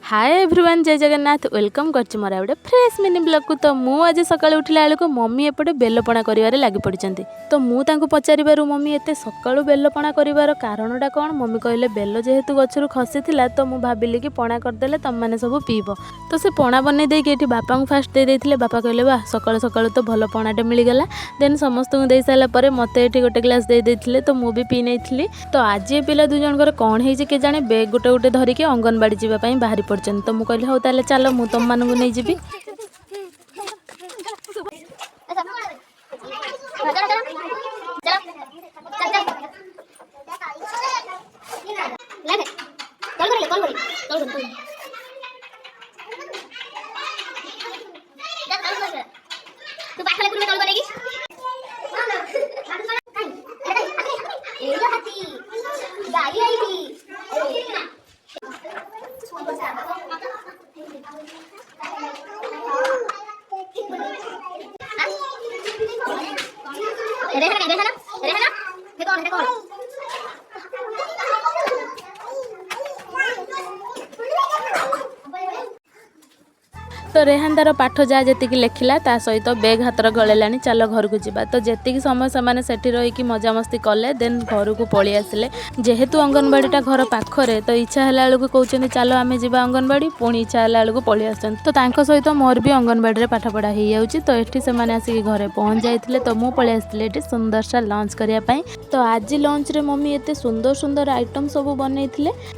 Hi everyone जय Jagannath welcome करछि मोर गोटे फ्रेश मिनी ब्लॉग को। तो मु आज सकाळ उठिला बेलू मम्मी एपटे बेलपणा करिवारे लागि पड़िचंती। तो मु तांको पचारिबारु मम्मी एते सकाळु बेलपणा करिवार कारणटा कोन। मम्मी कहले बेल जेहेतु गछरु खसी थिला तो मु भाबिली कि पणा करदेले तम माने सब पीबो। तो से पणा बनै देई कि एठी बापा को फास्ट दे देथिले। बापा कहले बा सकाळ सकाळ तो भलो पणाटे मिली गला। देन समस्त को देई साला परे मते एठी गोटे ग्लास दे देथिले तो मु भी पी नैथिली। तो आज ए पिला दु जनकर कोन हेइ जे के जाने बैग गोटे गोटे धरि के अंगनबाड़ी जीवा पई बाहरी पड़चन। तो मु कहली हो ताले चलो मु तुम मानू नहीं जीवी। तो रेहान तार पाठ जहाँ जी लिखला ता सहित बैग हाथर गलेला चल घर को जीवा। तो जी समय से सेठी रही मजामस्ती कले देन घर को पलि आसिले। जेहेतु अंगनबाड़ीटा घर पाखरे तो इच्छा है बेलू कहते चलो आम जा अंगनबाड़ी पुणी इच्छा है बेलू पलि आस। तो तांको सहित मोर भी अंगनबाड़ी में पाठ पढ़ा हो जाऊँगी। तो ये से आसिक घरे पहुँच जाते तो मुझे पलि आसती सुंदर सा लंच करने। तो आज लंच रे मम्मी एते सुंदर सुंदर आइटम सब बन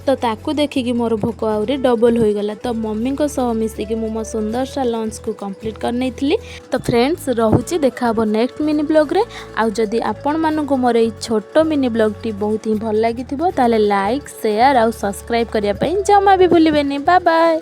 तो ताकू देखिकी मोर भोक आहरी डबल हो गला। तो मम्मी को सह मिसिकी मो सुंदर सा लंच को कंप्लीट करनी थी। तो फ्रेंड्स रहुची देखा नेक्स्ट मिनी ब्लॉग रे। आउ जदि आपण मानकु मोर ए छोटो मिनी ब्लॉग टी बहुत ही भल लागिथिबो ताले लाइक शेयर आउ सब्सक्राइब करिया पई जमा भी भूलिबेनी। Bye bye.